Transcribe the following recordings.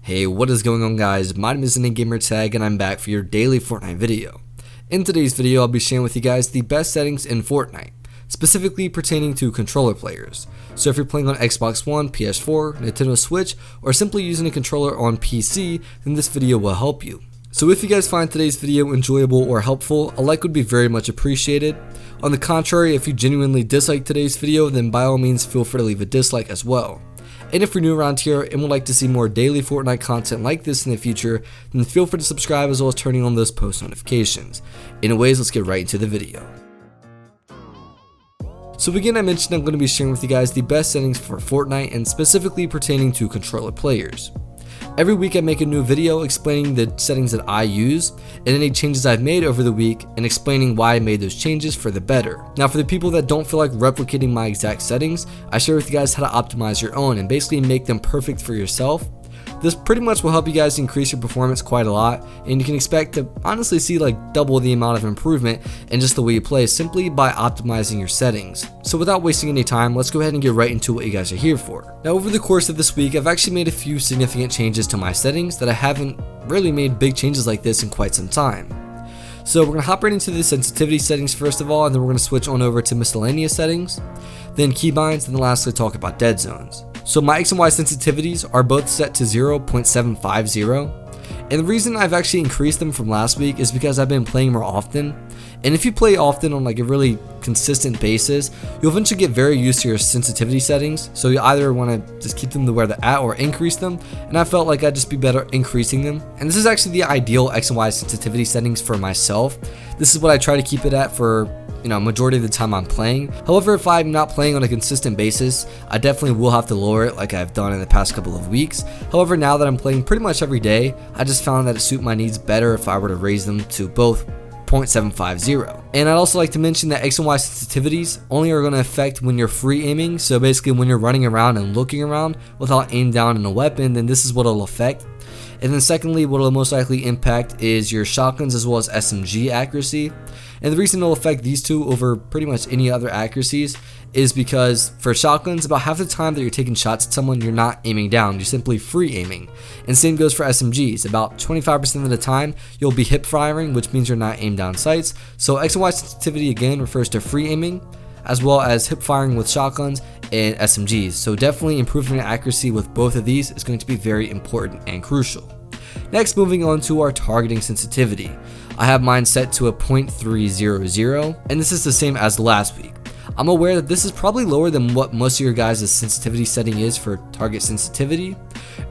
Hey, what is going on guys? My name is Gamertag and I'm back for your daily Fortnite video. In today's video, I'll be sharing with you guys the best settings in Fortnite, specifically pertaining to controller players. So if you're playing on Xbox One, PS4, Nintendo Switch, or simply using a controller on PC, then this video will help you. So if you guys find today's video enjoyable or helpful, a like would be very much appreciated. On the contrary, if you genuinely dislike today's video, then by all means feel free to leave a dislike as well. And if you're new around here and would like to see more daily Fortnite content like this in the future, then feel free to subscribe as well as turning on those post notifications. Anyways, let's get right into the video. So again, I mentioned I'm going to be sharing with you guys the best settings for Fortnite and specifically pertaining to controller players. Every week I make a new video explaining the settings that I use and any changes I've made over the week and explaining why I made those changes for the better. Now for the people that don't feel like replicating my exact settings, I share with you guys how to optimize your own and basically make them perfect for yourself. This pretty much will help you guys increase your performance quite a lot, and you can expect to honestly see like double the amount of improvement in just the way you play simply by optimizing your settings. So without wasting any time, let's go ahead and get right into what you guys are here for. Now over the course of this week, I've actually made a few significant changes to my settings that I haven't really made big changes like this in quite some time. So we're going to hop right into the sensitivity settings first of all, and then we're going to switch on over to miscellaneous settings, then keybinds, and then lastly talk about dead zones. So my X and Y sensitivities are both set to 0.750, and the reason I've actually increased them from last week is because I've been playing more often. And if you play often on like a really consistent basis, you'll eventually get very used to your sensitivity settings. So you either want to just keep them to where they're at or increase them, and I felt like I'd just be better increasing them. And this is actually the ideal X and Y sensitivity settings for myself. This is what I try to keep it at for majority of the time I'm playing. However, if I'm not playing on a consistent basis, I definitely will have to lower it like I've done in the past couple of weeks. However, now that I'm playing pretty much every day, I just found that it suit my needs better if I were to raise them to both 0.750. And I'd also like to mention that X and Y sensitivities only are going to affect when you're free aiming. So basically when you're running around and looking around without aim down in a weapon, then this is what it'll affect. And then secondly, what it'll most likely impact is your shotguns as well as SMG accuracy. And the reason it'll affect these two over pretty much any other accuracies is because for shotguns, about half the time that you're taking shots at someone, you're not aiming down, you're simply free aiming. And same goes for SMGs. About 25% of the time, you'll be hip firing, which means you're not aim down sights. So X and Y sensitivity again refers to free aiming, as well as hip firing with shotguns and SMGs. So definitely improving the accuracy with both of these is going to be very important and crucial. Next, moving on to our targeting sensitivity. I have mine set to a 0.300, and this is the same as last week. I'm aware that this is probably lower than what most of your guys' sensitivity setting is for target sensitivity.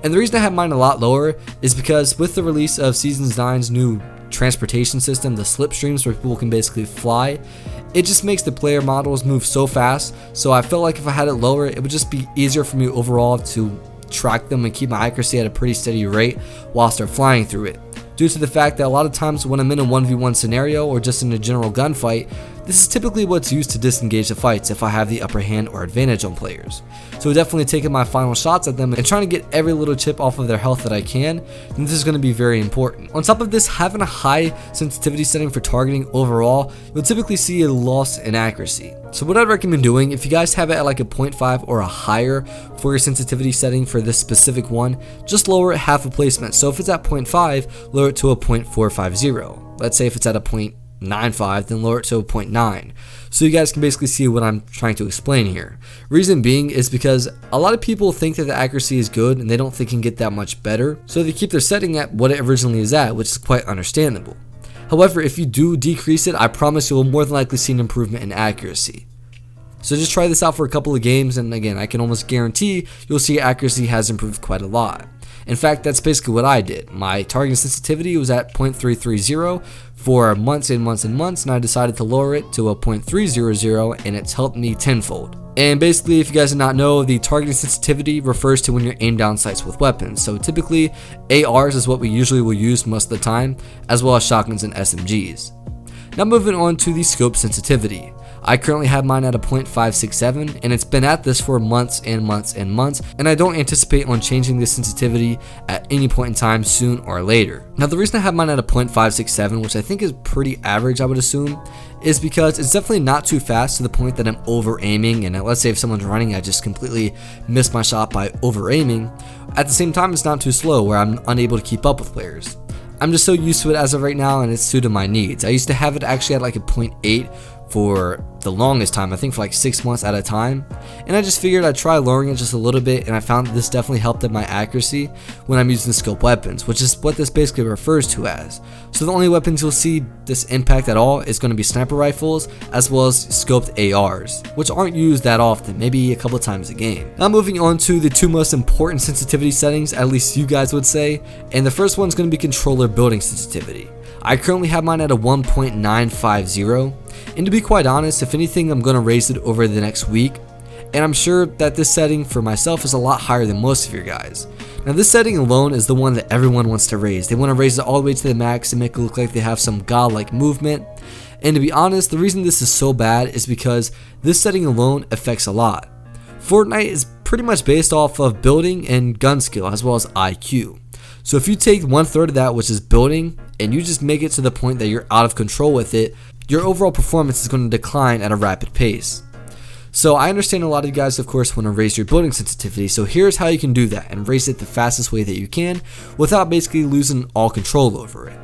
And the reason I have mine a lot lower is because with the release of Season 9's new transportation system, the slipstreams where people can basically fly, it just makes the player models move so fast. So I felt like if I had it lower, it would just be easier for me overall to track them and keep my accuracy at a pretty steady rate whilst they're flying through it. Due to the fact that a lot of times when I'm in a 1v1 scenario or just in a general gunfight, this is typically what's used to disengage the fights if I have the upper hand or advantage on players. So definitely taking my final shots at them and trying to get every little chip off of their health that I can, and this is going to be very important. On top of this, having a high sensitivity setting for targeting overall, you'll typically see a loss in accuracy. So what I'd recommend doing, if you guys have it at like a 0.5 or a higher for your sensitivity setting for this specific one, just lower it half a placement. So if it's at 0.5, lower it to a 0.450. Let's say if it's at a 0.95, then lower it to a 0.9. So you guys can basically see what I'm trying to explain here. Reason being is because a lot of people think that the accuracy is good and they don't think it can get that much better. So they keep their setting at what it originally is at, which is quite understandable. However, if you do decrease it, I promise you'll more than likely see an improvement in accuracy. So just try this out for a couple of games, and again, I can almost guarantee you'll see accuracy has improved quite a lot. In fact, that's basically what I did. My targeting sensitivity was at 0.330 for months and months and months, and I decided to lower it to a 0.300, and it's helped me tenfold. And basically, if you guys did not know, the targeting sensitivity refers to when you're aim down sights with weapons. So typically, ARs is what we usually will use most of the time, as well as shotguns and SMGs. Now moving on to the scope sensitivity. I currently have mine at a 0.567, and it's been at this for months and months and months, and I don't anticipate on changing this sensitivity at any point in time soon or later. Now the reason I have mine at a 0.567, which I think is pretty average I would assume, is because it's definitely not too fast to the point that I'm over aiming, and let's say if someone's running, I just completely miss my shot by over aiming. At the same time, it's not too slow where I'm unable to keep up with players. I'm just so used to it as of right now, and it's suited my needs. I used to have it actually at like a 0.8 for the longest time, I think for like 6 months at a time, and I just figured I'd try lowering it just a little bit, and I found that this definitely helped at my accuracy when I'm using scope weapons, which is what this basically refers to as. So the only weapons you'll see this impact at all is going to be sniper rifles as well as scoped ARs, which aren't used that often, maybe a couple times a game. Now moving on to the two most important sensitivity settings, at least you guys would say, and the first one's going to be controller building sensitivity. I currently have mine at a 1.950, and to be quite honest, if anything, I'm going to raise it over the next week, and I'm sure that this setting for myself is a lot higher than most of your guys. Now this setting alone is the one that everyone wants to raise. They want to raise it all the way to the max and make it look like they have some godlike movement, and to be honest, the reason this is so bad is because this setting alone affects a lot. Fortnite is pretty much based off of building and gun skill as well as IQ. So if you take 1/3 of that, which is building, and you just make it to the point that you're out of control with it, your overall performance is going to decline at a rapid pace. So I understand a lot of you guys of course want to raise your building sensitivity, so here's how you can do that and raise it the fastest way that you can without basically losing all control over it.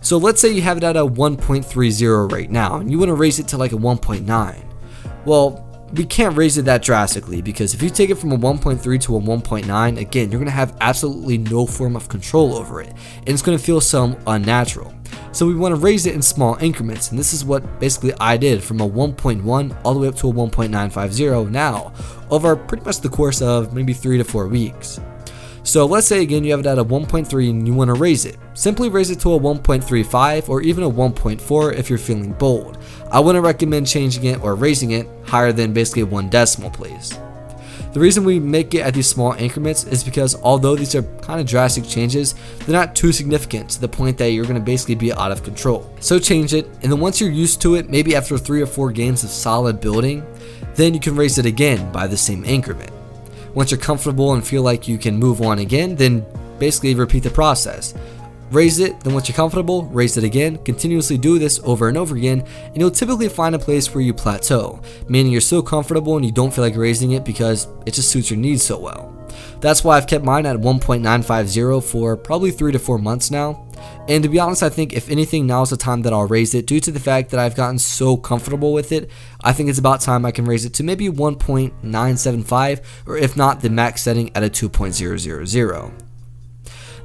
So let's say you have it at a 1.30 right now and you want to raise it to like a 1.9. Well, we can't raise it that drastically, because if you take it from a 1.3 to a 1.9, again, you're going to have absolutely no form of control over it, and it's going to feel so unnatural. So we want to raise it in small increments, and this is what basically I did from a 1.1 all the way up to a 1.950 now, over pretty much the course of maybe 3 to 4 weeks. So let's say again you have it at a 1.3 and you want to raise it. Simply raise it to a 1.35 or even a 1.4 if you're feeling bold. I wouldn't recommend changing it or raising it higher than basically 1 decimal place. The reason we make it at these small increments is because although these are kind of drastic changes, they're not too significant to the point that you're going to basically be out of control. So change it, and then once you're used to it, maybe after 3 or 4 games of solid building, then you can raise it again by the same increment. Once you're comfortable and feel like you can move on again, then basically repeat the process. Raise it, then once you're comfortable, raise it again, continuously do this over and over again, and you'll typically find a place where you plateau, meaning you're so comfortable and you don't feel like raising it because it just suits your needs so well. That's why I've kept mine at 1.950 for probably 3 to 4 months now, and to be honest, I think if anything, now is the time that I'll raise it due to the fact that I've gotten so comfortable with it. I think it's about time I can raise it to maybe 1.975, or if not, the max setting at a 2.000.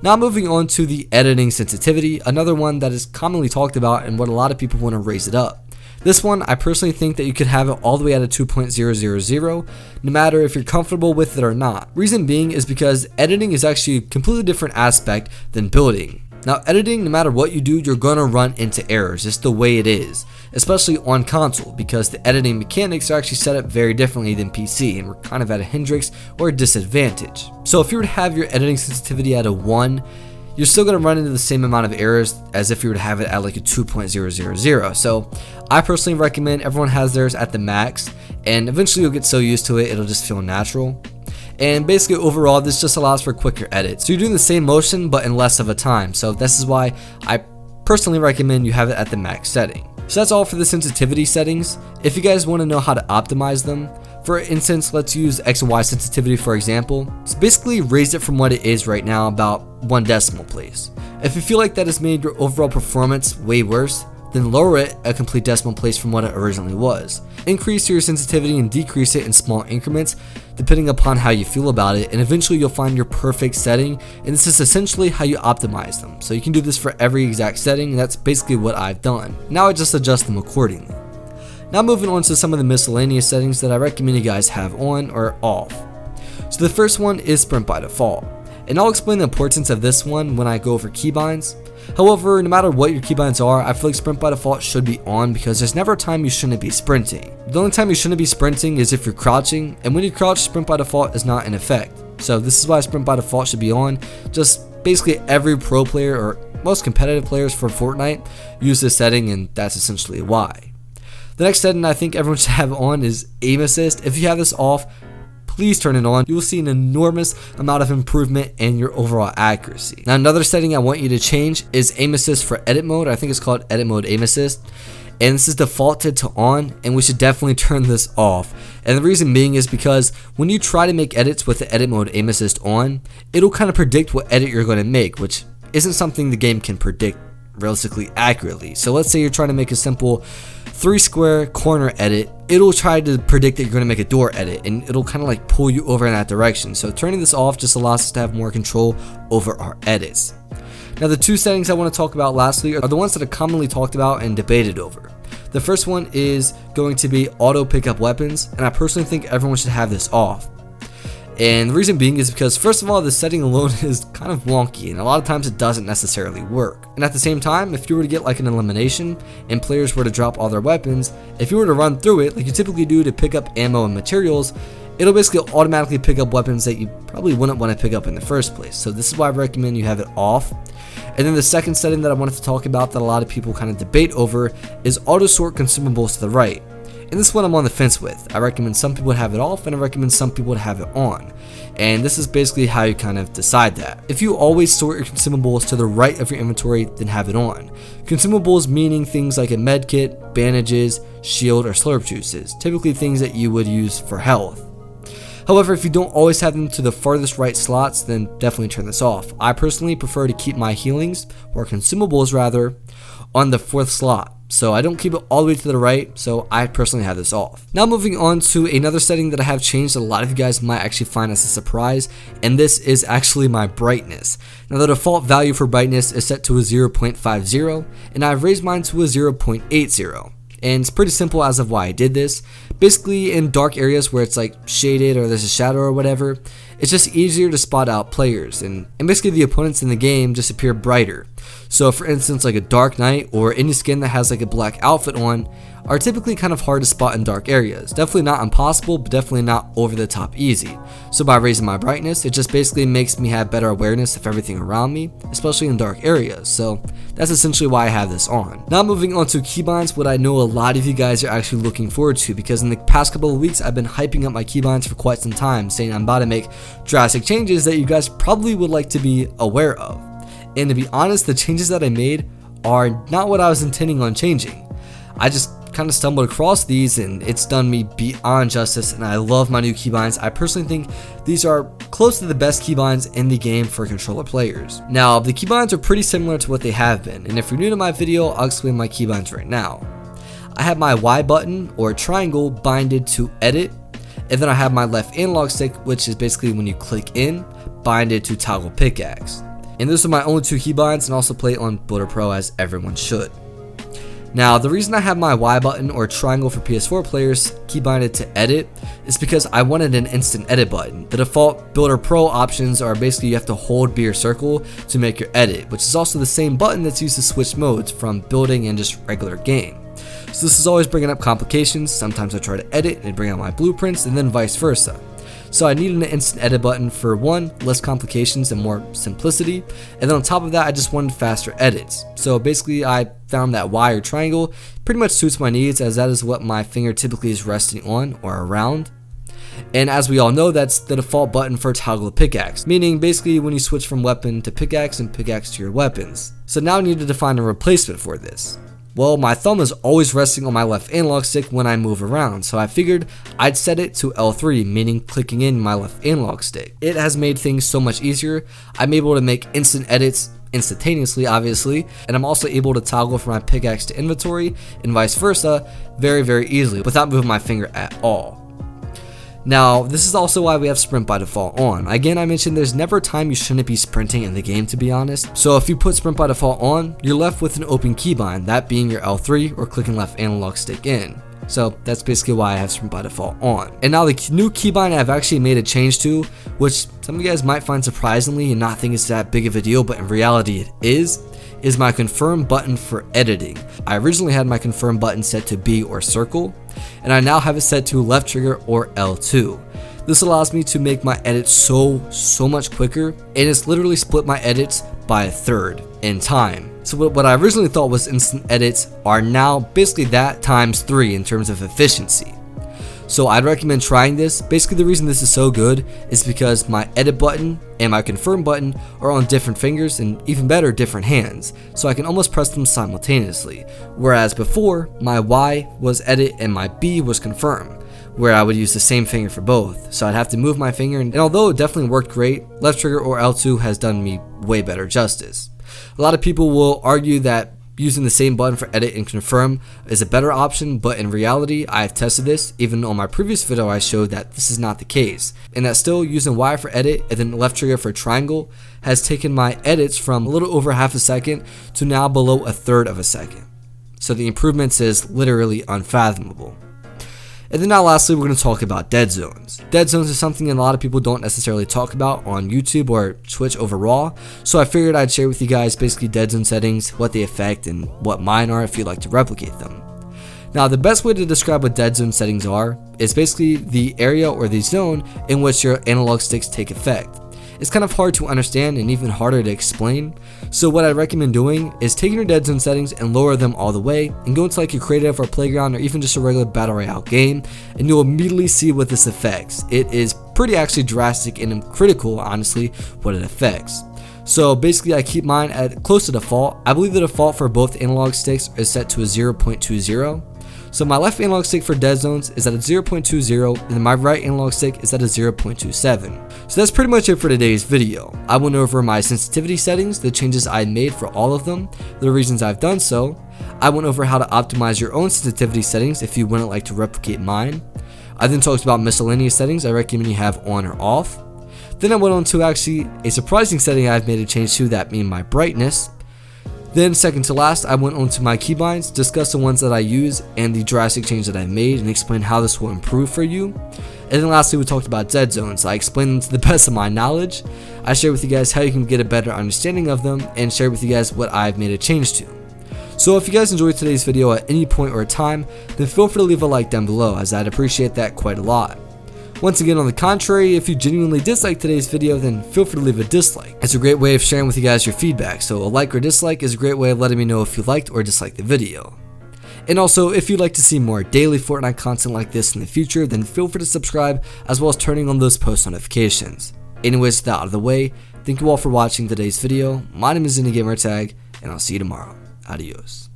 Now moving on to the editing sensitivity, another one that is commonly talked about and what a lot of people want to raise it up. This one, I personally think that you could have it all the way at a 2.000, no matter if you're comfortable with it or not. Reason being is because editing is actually a completely different aspect than building. Now editing, no matter what you do, you're gonna run into errors. It's the way it is, especially on console, because the editing mechanics are actually set up very differently than PC, and we're kind of at a hindrance or a disadvantage. So if you were to have your editing sensitivity at a 1, you're still going to run into the same amount of errors as if you were to have it at like a 2.000. So I personally recommend everyone has theirs at the max, and eventually you'll get so used to it, it'll just feel natural. And basically overall, this just allows for quicker edits. So you're doing the same motion but in less of a time. So this is why I personally recommend you have it at the max setting. So that's all for the sensitivity settings. If you guys want to know how to optimize them, for instance, let's use X and Y sensitivity for example. So basically raise it from what it is right now about 1 decimal place. If you feel like that has made your overall performance way worse, then lower it a complete decimal place from what it originally was. Increase your sensitivity and decrease it in small increments depending upon how you feel about it, and eventually you'll find your perfect setting, and this is essentially how you optimize them. So you can do this for every exact setting, and that's basically what I've done. Now I just adjust them accordingly. Now moving on to some of the miscellaneous settings that I recommend you guys have on or off. So the first one is sprint by default, and I'll explain the importance of this one when I go over keybinds. However, no matter what your keybinds are, I feel like sprint by default should be on because there's never a time you shouldn't be sprinting. The only time you shouldn't be sprinting is if you're crouching, and when you crouch, sprint by default is not in effect. So this is why sprint by default should be on. Just basically every pro player or most competitive players for Fortnite use this setting, and that's essentially why. The next setting I think everyone should have on is aim assist. If you have this off, please turn it on. You will see an enormous amount of improvement in your overall accuracy. Now another setting I want you to change is aim assist for edit mode. I think it's called edit mode aim assist. and this is defaulted to on, and we should definitely turn this off. And the reason being is because when you try to make edits with the edit mode aim assist on, it'll kind of predict what edit you're going to make, which isn't something the game can predict realistically accurately. So let's say you're trying to make a simple 3 square corner edit, it'll try to predict that you're going to make a door edit, and it'll kind of like pull you over in that direction. So turning this off just allows us to have more control over our edits. Now the 2 settings I want to talk about lastly are the ones that are commonly talked about and debated over. The first one is going to be auto pick up weapons, and I personally think everyone should have this off. And the reason being is because, first of all, the setting alone is kind of wonky, and a lot of times it doesn't necessarily work. And at the same time, if you were to get like an elimination and players were to drop all their weapons, if you were to run through it like you typically do to pick up ammo and materials, it'll basically automatically pick up weapons that you probably wouldn't want to pick up in the first place. So this is why I recommend you have it off. And then the second setting that I wanted to talk about that a lot of people kind of debate over is auto sort consumables to the right. And this one I'm on the fence with. I recommend some people have it off, and I recommend some people have it on. And this is basically how you kind of decide that. If you always sort your consumables to the right of your inventory, then have it on. Consumables meaning things like a med kit, bandages, shield, or slurp juices, typically things that you would use for health. However, if you don't always have them to the farthest right slots, then definitely turn this off. I personally prefer to keep my healings, or consumables rather, on the 4th slot. So I don't keep it all the way to the right, so I personally have this off. Now moving on to another setting that I have changed that a lot of you guys might actually find as a surprise, and this is actually my brightness. Now the default value for brightness is set to a 0.50, and I've raised mine to a 0.80. And it's pretty simple as of why I did this. Basically in dark areas where it's like shaded or there's a shadow or whatever, it's just easier to spot out players, and basically the opponents in the game just appear brighter. So for instance, like a Dark Knight or any skin that has like a black outfit on are typically kind of hard to spot in dark areas. Definitely not impossible, but definitely not over the top easy. So by raising my brightness, it just basically makes me have better awareness of everything around me, especially in dark areas. So that's essentially why I have this on. Now moving on to keybinds, what I know a lot of you guys are actually looking forward to, because in the past couple of weeks I've been hyping up my keybinds for quite some time, saying I'm about to make drastic changes that you guys probably would like to be aware of. And to be honest, the changes that I made are not what I was intending on changing. I just kind of stumbled across these and it's done me beyond justice, and I love my new keybinds. I personally think these are close to the best keybinds in the game for controller players. Now, the keybinds are pretty similar to what they have been, and if you're new to my video, I'll explain my keybinds right now. I have my Y button or triangle binded to edit, and then I have my left analog stick, which is basically when you click in, binded to toggle pickaxe. And those are my only 2 keybinds, and also play on Builder Pro as everyone should. Now, the reason I have my Y button or triangle for PS4 players keybinded to edit is because I wanted an instant edit button. The default Builder Pro options are basically you have to hold B or circle to make your edit, which is also the same button that's used to switch modes from building and just regular game. So this is always bringing up complications. Sometimes I try to edit and bring out my blueprints, and then vice versa. So I needed an instant edit button for one, less complications and more simplicity, and then on top of that I just wanted faster edits. So basically I found that Y or triangle pretty much suits my needs, as that is what my finger typically is resting on or around. And as we all know, that's the default button for toggle pickaxe, meaning basically when you switch from weapon to pickaxe and pickaxe to your weapons. So now I need to define a replacement for this. Well, my thumb is always resting on my left analog stick when I move around, so I figured I'd set it to L3, meaning clicking in my left analog stick. It has made things so much easier. I'm able to make instant edits instantaneously, obviously, and I'm also able to toggle from my pickaxe to inventory and vice versa very easily without moving my finger at all. Now, this is also why we have sprint by default on. Again, I mentioned there's never a time you shouldn't be sprinting in the game, to be honest. So if you put sprint by default on, you're left with an open keybind, that being your L3 or clicking left analog stick in. So that's basically why I have sprint by default on. And now the new keybind I've actually made a change to, which some of you guys might find surprisingly and not think it's that big of a deal, but in reality it is my confirm button for editing. I originally had my confirm button set to B or circle, and I now have it set to left trigger or L2. This allows me to make my edits so much quicker, and it's literally split my edits by a third in time. So what I originally thought was instant edits are now basically that times 3 in terms of efficiency. So I'd recommend trying this. Basically the reason this is so good is because my edit button and my confirm button are on different fingers and even better different hands, so I can almost press them simultaneously, whereas before my Y was edit and my B was confirm, where I would use the same finger for both, so I'd have to move my finger, and although it definitely worked great, left trigger or L2 has done me way better justice. A lot of people will argue that using the same button for edit and confirm is a better option, but in reality I have tested this. Even on my previous video I showed that this is not the case, and that still using Y for edit and then left trigger for triangle has taken my edits from a little over half a second to now below a third of a second. So the improvements is literally unfathomable. And then now lastly, we're going to talk about dead zones. Dead zones is something a lot of people don't necessarily talk about on YouTube or Twitch overall, so I figured I'd share with you guys basically dead zone settings, what they affect, and what mine are if you'd like to replicate them. Now the best way to describe what dead zone settings are is basically the area or the zone in which your analog sticks take effect. It's kind of hard to understand and even harder to explain, so what I recommend doing is taking your dead zone settings and lower them all the way and go into like a creative or playground or even just a regular battle royale game, and you'll immediately see what this affects. It is pretty actually drastic and critical, honestly, what it affects. So basically I keep mine at close to default. I believe the default for both analog sticks is set to a 0.20. So my left analog stick for dead zones is at a 0.20 and my right analog stick is at a 0.27. So that's pretty much it for today's video. I went over my sensitivity settings, the changes I made for all of them, the reasons I've done so. I went over how to optimize your own sensitivity settings if you wouldn't like to replicate mine. I then talked about miscellaneous settings I recommend you have on or off. Then I went on to actually a surprising setting I've made a change to, that being my brightness. Then second to last, I went on to my keybinds, discussed the ones that I use and the drastic change that I've made, and explained how this will improve for you. And then lastly, we talked about dead zones. I explained them to the best of my knowledge. I shared with you guys how you can get a better understanding of them and shared with you guys what I've made a change to. So if you guys enjoyed today's video at any point or time, then feel free to leave a like down below, as I'd appreciate that quite a lot. Once again, on the contrary, if you genuinely dislike today's video, then feel free to leave a dislike. It's a great way of sharing with you guys your feedback, so a like or dislike is a great way of letting me know if you liked or disliked the video. And also, if you'd like to see more daily Fortnite content like this in the future, then feel free to subscribe, as well as turning on those post notifications. Anyways, with that out of the way, thank you all for watching today's video. My name is ZennyGamerTag, and I'll see you tomorrow. Adios.